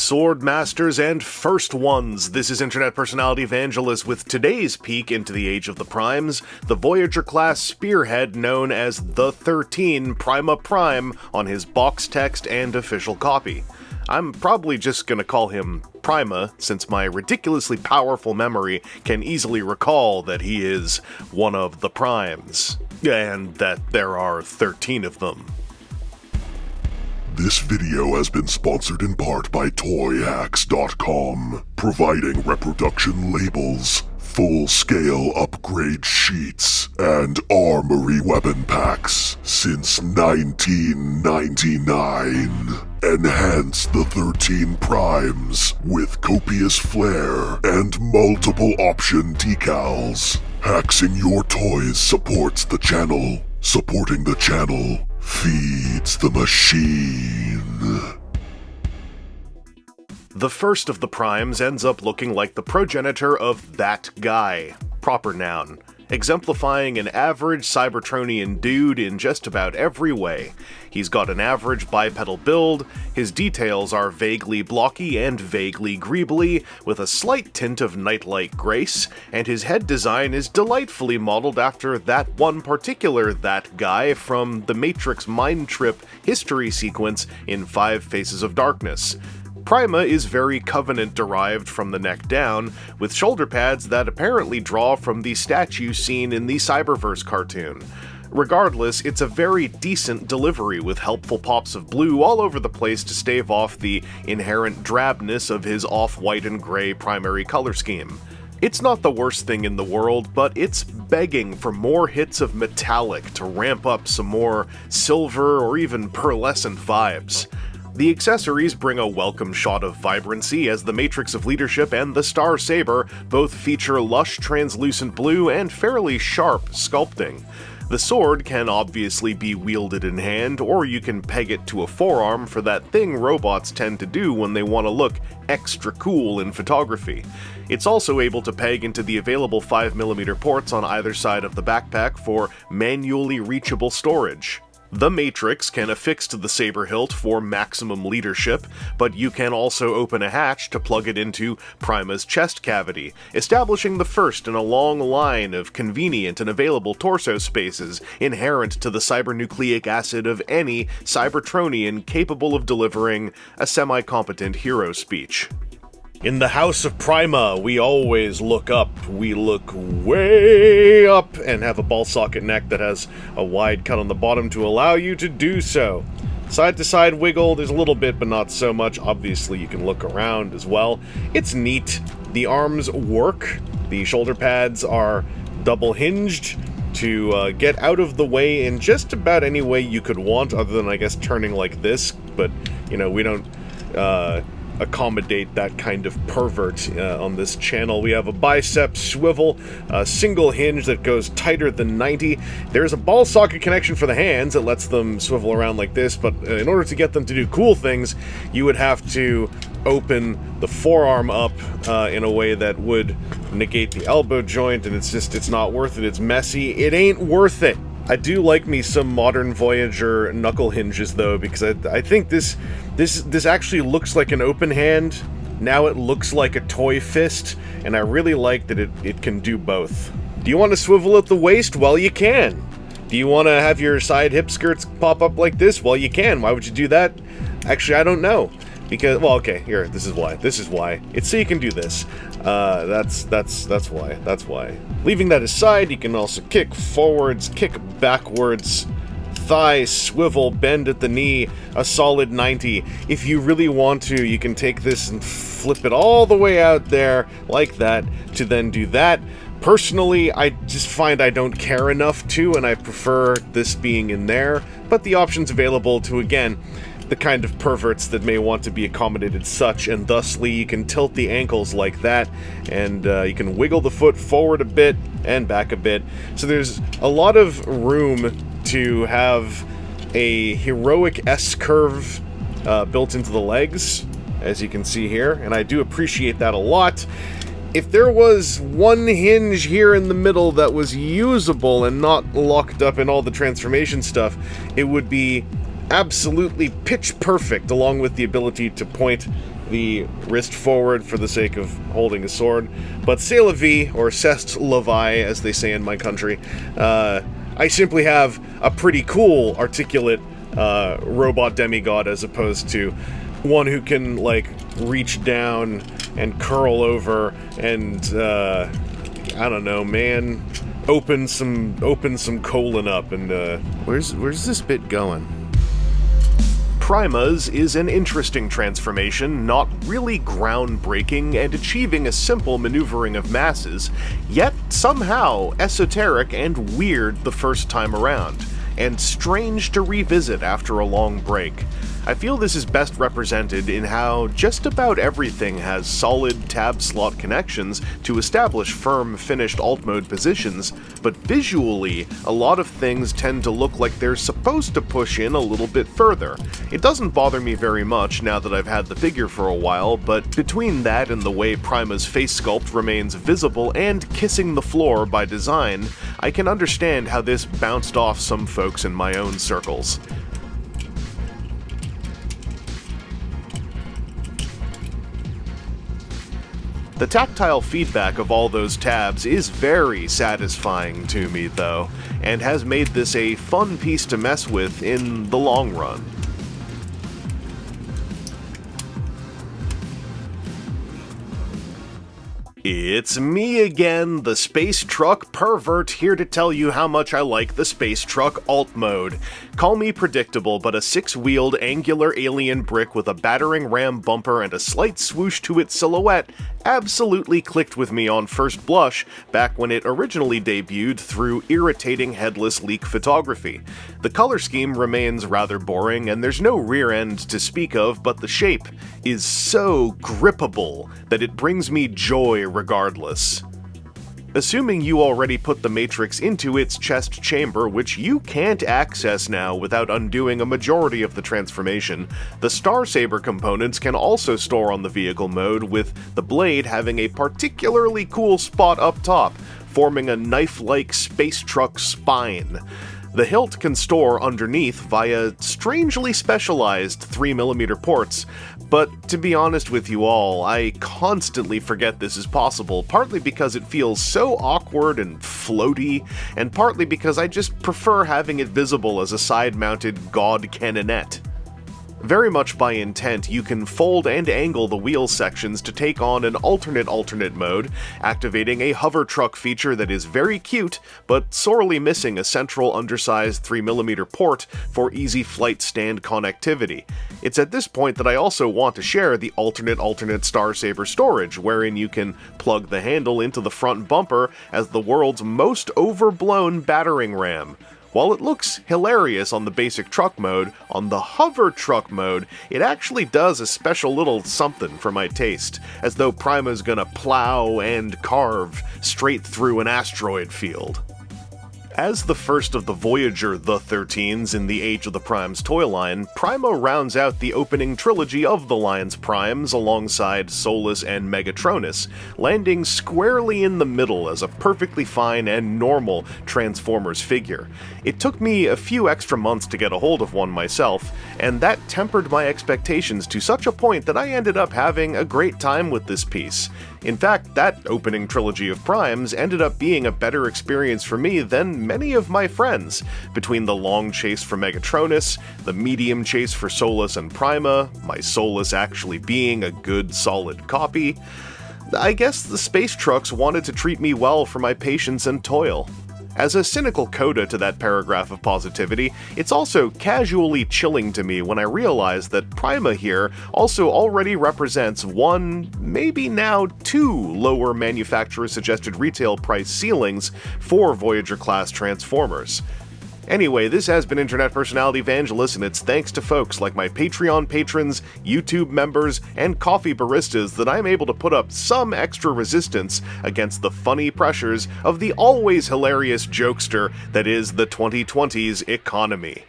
Sword Masters and First Ones, this is Internet Personality Vangelus with today's peek into the Age of the Primes, the Voyager class spearhead known as the 13 Prima Prime on his box text and official copy. I'm probably just gonna call him Prima, since my ridiculously powerful memory can easily recall that he is one of the Primes, and that there are 13 of them. This video has been sponsored in part by ToyHacks.com, providing reproduction labels, full-scale upgrade sheets, and armory weapon packs since 1999. Enhance the 13 primes with copious flair and multiple option decals. Hacksing your toys supports the channel. Supporting the channel feeds the machine. The first of the primes ends up looking like the progenitor of that guy, proper noun, exemplifying an average Cybertronian dude in just about every way. He's got an average bipedal build, his details are vaguely blocky and vaguely greebly, with a slight tint of knight-like grace, and his head design is delightfully modeled after that one particular that guy from the Matrix Mind Trip history sequence in 5 Faces of Darkness. Prima is very Covenant-derived from the neck down, with shoulder pads that apparently draw from the statue seen in the Cyberverse cartoon. Regardless, it's a very decent delivery with helpful pops of blue all over the place to stave off the inherent drabness of his off-white and gray primary color scheme. It's not the worst thing in the world, but it's begging for more hits of metallic to ramp up some more silver or even pearlescent vibes. The accessories bring a welcome shot of vibrancy, as the Matrix of Leadership and the Star Saber both feature lush translucent blue and fairly sharp sculpting. The sword can obviously be wielded in hand, or you can peg it to a forearm for that thing robots tend to do when they want to look extra cool in photography. It's also able to peg into the available 5mm ports on either side of the backpack for manually reachable storage. The Matrix can affix to the saber hilt for maximum leadership, but you can also open a hatch to plug it into Prima's chest cavity, establishing the first in a long line of convenient and available torso spaces inherent to the cybernucleic acid of any Cybertronian capable of delivering a semi-competent hero speech. In the House of Prima, we always look up. We look way up and have a ball socket neck that has a wide cut on the bottom to allow you to do so. Side to side wiggle, there's a little bit, but not so much. Obviously, you can look around as well. It's neat. The arms work. The shoulder pads are double hinged to get out of the way in just about any way you could want, other than, I guess, turning like this. But, you know, we don't accommodate that kind of pervert on this channel. We have a bicep swivel, a single hinge that goes tighter than 90. There's a ball socket connection for the hands that lets them swivel around like this, but in order to get them to do cool things, you would have to open the forearm up in a way that would negate the elbow joint, and it's not worth it. It's messy. It ain't worth it. I do like me some modern Voyager knuckle hinges, though, because I think this actually looks like an open hand. Now it looks like a toy fist, and I really like that it can do both. Do you want to swivel at the waist? Well, you can. Do you want to have your side hip skirts pop up like this? Well, you can. Why would you do that? Actually, I don't know. Because, well, okay, here, this is why. It's so you can do this. That's why. Leaving that aside, you can also kick forwards, kick backwards, thigh, swivel, bend at the knee, a solid 90. If you really want to, you can take this and flip it all the way out there, like that, to then do that. Personally, I just find I don't care enough to, and I prefer this being in there, but the option's available to, again, the kind of perverts that may want to be accommodated such, and thusly you can tilt the ankles like that, and you can wiggle the foot forward a bit and back a bit. So there's a lot of room to have a heroic S-curve built into the legs, as you can see here, and I do appreciate that a lot. If there was one hinge here in the middle that was usable and not locked up in all the transformation stuff, it would be absolutely pitch perfect, along with the ability to point the wrist forward for the sake of holding a sword. But c'est la vie, or c'est la vie, as they say in my country. I simply have a pretty cool, articulate robot demigod as opposed to one who can, like, reach down and curl over and, I don't know, man, open some colon up and, where's this bit going? Prima's is an interesting transformation, not really groundbreaking and achieving a simple maneuvering of masses, yet somehow esoteric and weird the first time around, and strange to revisit after a long break. I feel this is best represented in how just about everything has solid tab slot connections to establish firm finished alt mode positions, but visually, a lot of things tend to look like they're supposed to push in a little bit further. It doesn't bother me very much now that I've had the figure for a while, but between that and the way Prima's face sculpt remains visible and kissing the floor by design, I can understand how this bounced off some folks in my own circles. The tactile feedback of all those tabs is very satisfying to me, though, and has made this a fun piece to mess with in the long run. It's me again, the Space Truck Pervert, here to tell you how much I like the Space Truck Alt Mode. Call me predictable, but a 6-wheeled angular alien brick with a battering ram bumper and a slight swoosh to its silhouette absolutely clicked with me on first blush back when it originally debuted through irritating headless leak photography. The color scheme remains rather boring and there's no rear end to speak of, but the shape is so grippable that it brings me joy regardless. Assuming you already put the Matrix into its chest chamber, which you can't access now without undoing a majority of the transformation, the Star Saber components can also store on the vehicle mode, with the blade having a particularly cool spot up top, forming a knife-like space truck spine. The hilt can store underneath via strangely specialized 3mm ports, but to be honest with you all, I constantly forget this is possible, partly because it feels so awkward and floaty, and partly because I just prefer having it visible as a side-mounted god cannonette. Very much by intent, you can fold and angle the wheel sections to take on an alternate mode, activating a hover truck feature that is very cute, but sorely missing a central undersized 3mm port for easy flight stand connectivity. It's at this point that I also want to share the alternate Star Saber storage, wherein you can plug the handle into the front bumper as the world's most overblown battering ram. While it looks hilarious on the basic truck mode, on the hover truck mode, it actually does a special little something for my taste, as though Prima's gonna plow and carve straight through an asteroid field. As the first of the Voyager the 13s in the Age of the Primes toy line, Prima rounds out the opening trilogy of the line's primes alongside Solus and Megatronus, landing squarely in the middle as a perfectly fine and normal Transformers figure. It took me a few extra months to get a hold of one myself, and that tempered my expectations to such a point that I ended up having a great time with this piece. In fact, that opening trilogy of primes ended up being a better experience for me than many of my friends, between the long chase for Megatronus, the medium chase for Solus and Prima, my Solus actually being a good solid copy. I guess the space trucks wanted to treat me well for my patience and toil. As a cynical coda to that paragraph of positivity, it's also casually chilling to me when I realize that Prima here also already represents one, maybe now two, lower manufacturer-suggested retail price ceilings for Voyager-class Transformers. Anyway, this has been Internet Personality Vangelus, and it's thanks to folks like my Patreon patrons, YouTube members, and coffee baristas that I'm able to put up some extra resistance against the funny pressures of the always hilarious jokester that is the 2020s economy.